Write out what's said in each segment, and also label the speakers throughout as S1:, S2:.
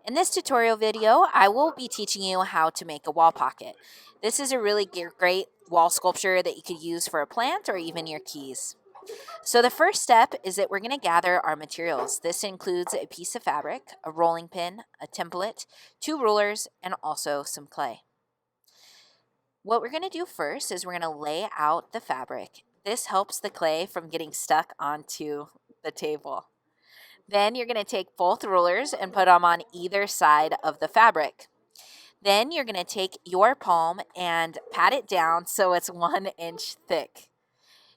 S1: In this tutorial video, I will be teaching you how to make a wall pocket. This is a really great wall sculpture that you could use for a plant or even your keys. So the first step is that we're going to gather our materials. This includes a piece of fabric, a rolling pin, a template, 2 rulers, and also some clay. What we're going to do first is we're going to lay out the fabric. This helps the clay from getting stuck onto the table. Then you're going to take both rulers and put them on either side of the fabric. Then you're going to take your palm and pat it down so it's 1 inch thick.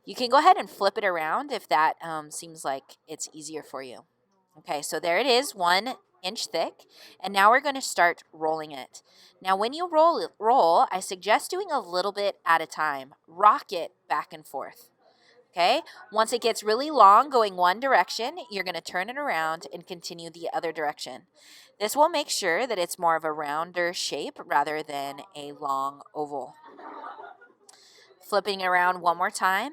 S1: You can go ahead and flip it around if that seems like it's easier for you. Okay, so there it is, 1 inch thick. And now we're going to start rolling it. Now when you roll, I suggest doing a little bit at a time. Rock it back and forth. Okay, once it gets really long going one direction, you're going to turn it around and continue the other direction. This will make sure that it's more of a rounder shape rather than a long oval. Flipping it around one more time.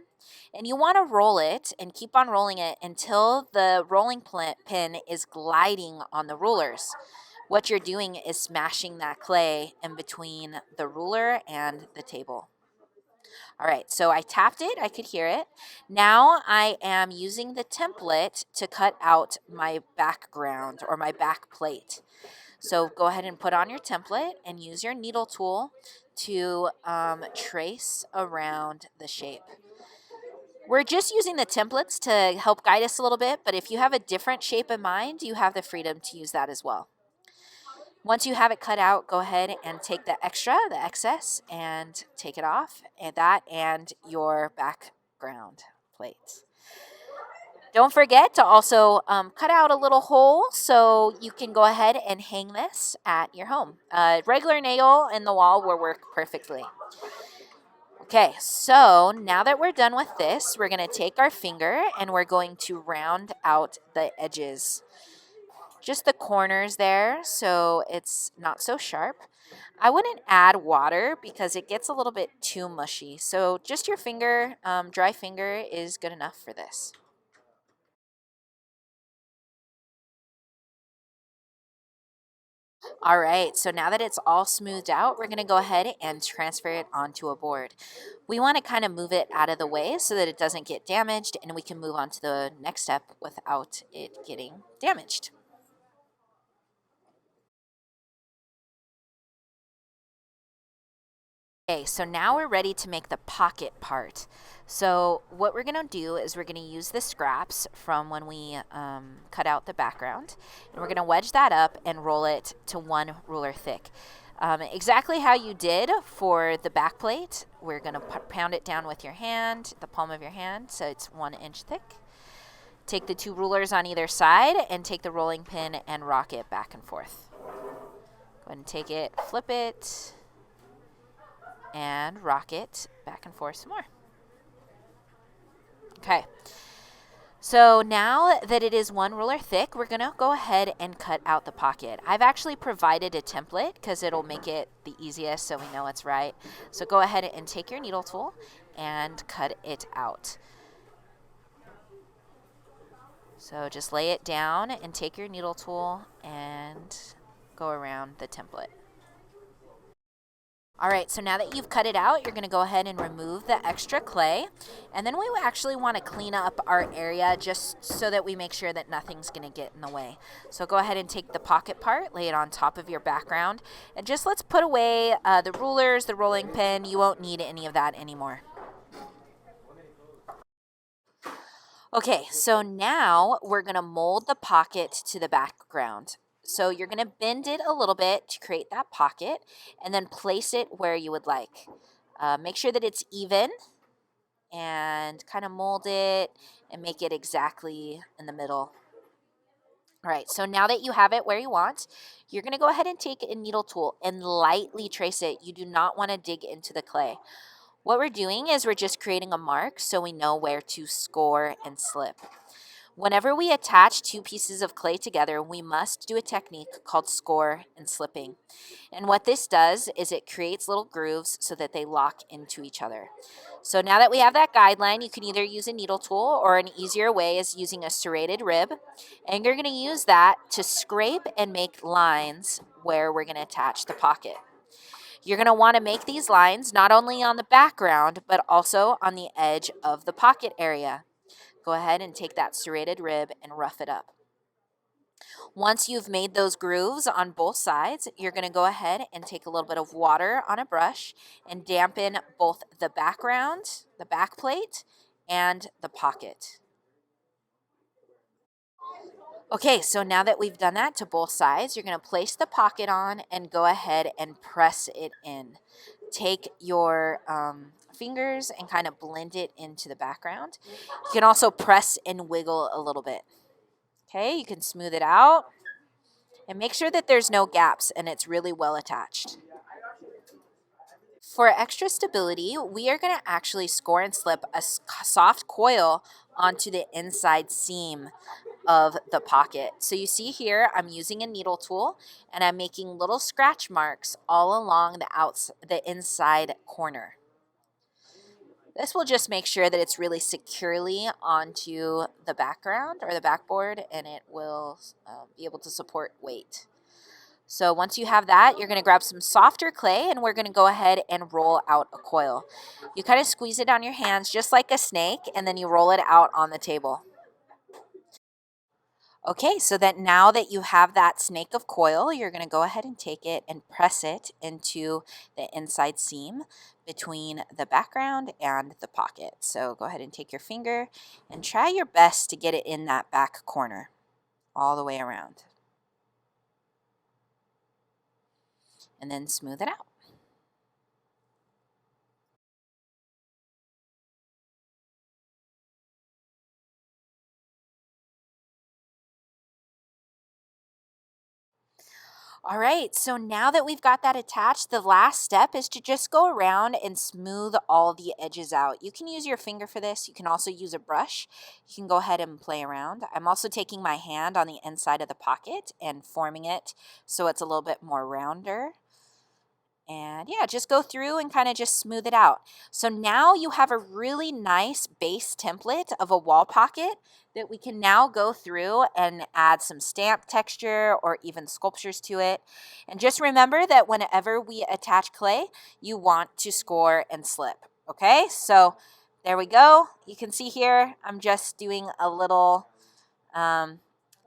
S1: And you want to roll it and keep on rolling it until the rolling pin is gliding on the rulers. What you're doing is smashing that clay in between the ruler and the table. All right, so I tapped it, I could hear it. Now I am using the template to cut out my background or my back plate. So go ahead and put on your template and use your needle tool to trace around the shape. We're just using the templates to help guide us a little bit, but if you have a different shape in mind, you have the freedom to use that as well. Once you have it cut out, go ahead and take the excess, and take it off, and that and your background plate. Don't forget to also cut out a little hole so you can go ahead and hang this at your home. A regular nail in the wall will work perfectly. Okay, so now that we're done with this, we're going to take our finger and we're going to round out the edges. Just the corners there, so it's not so sharp. I wouldn't add water because it gets a little bit too mushy. So just your finger, dry finger is good enough for this. All right, so now that it's all smoothed out, we're gonna go ahead and transfer it onto a board. We wanna kind of move it out of the way so that it doesn't get damaged and we can move on to the next step without it getting damaged. Okay, so now we're ready to make the pocket part. So what we're gonna do is we're gonna use the scraps from when we cut out the background, and we're gonna wedge that up and roll it to 1 ruler thick. Exactly how you did for the back plate, we're gonna pound it down with your hand, the palm of your hand, so it's 1 inch thick. Take the 2 rulers on either side and take the rolling pin and rock it back and forth. Go ahead and take it, flip it, and rock it back and forth some more. Okay, so now that it is 1 ruler thick, we're gonna go ahead and cut out the pocket. I've actually provided a template because it'll make it the easiest so we know it's right. So go ahead and take your needle tool and cut it out. So just lay it down and take your needle tool and go around the template. All right, so now that you've cut it out, you're gonna go ahead and remove the extra clay. And then we actually wanna clean up our area just so that we make sure that nothing's gonna get in the way. So go ahead and take the pocket part, lay it on top of your background, and just let's put away the rulers, the rolling pin. You won't need any of that anymore. Okay, so now we're gonna mold the pocket to the background. So you're going to bend it a little bit to create that pocket and then place it where you would like. Make sure that it's even and kind of mold it and make it exactly in the middle. All right, so now that you have it where you want, you're going to go ahead and take a needle tool and lightly trace it. You do not want to dig into the clay. What we're doing is we're just creating a mark so we know where to score and slip. Whenever we attach two pieces of clay together, we must do a technique called score and slipping. And what this does is it creates little grooves so that they lock into each other. So now that we have that guideline, you can either use a needle tool, or an easier way is using a serrated rib. And you're going to use that to scrape and make lines where we're going to attach the pocket. You're going to want to make these lines not only on the background, but also on the edge of the pocket area. Go ahead and take that serrated rib and rough it up. Once you've made those grooves on both sides, you're going to go ahead and take a little bit of water on a brush and dampen both the background, the back plate, and the pocket. Okay, so now that we've done that to both sides, you're going to place the pocket on and go ahead and press it in. Take your fingers and kind of blend it into the background. You can also press and wiggle a little bit. Okay, you can smooth it out and make sure that there's no gaps and it's really well attached. For extra stability, we are going to actually score and slip a soft coil onto the inside seam of the pocket. So you see here, I'm using a needle tool and I'm making little scratch marks all along the inside corner. This will just make sure that it's really securely onto the background or the backboard, and it will be able to support weight. So once you have that, you're going to grab some softer clay and we're going to go ahead and roll out a coil. You kind of squeeze it on your hands just like a snake, and then you roll it out on the table. Okay, so that now that you have that snake of coil, you're going to go ahead and take it and press it into the inside seam between the background and the pocket. So go ahead and take your finger and try your best to get it in that back corner all the way around. And then smooth it out. All right, so now that we've got that attached, the last step is to just go around and smooth all the edges out. You can use your finger for this. You can also use a brush. You can go ahead and play around. I'm also taking my hand on the inside of the pocket and forming it so it's a little bit more rounder. And yeah, just go through and kind of just smooth it out. So now you have a really nice base template of a wall pocket that we can now go through and add some stamp texture or even sculptures to it. And just remember that whenever we attach clay, you want to score and slip. Okay, so there we go. You can see here, I'm just doing a little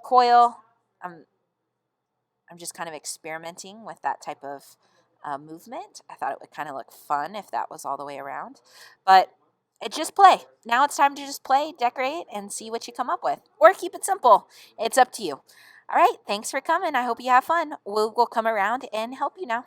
S1: coil. I'm just kind of experimenting with that type of movement. I thought it would kind of look fun if that was all the way around. But it just play. Now it's time to just play, decorate, and see what you come up with. Or keep it simple. It's up to you. All right, thanks for coming. I hope you have fun. We'll come around and help you now.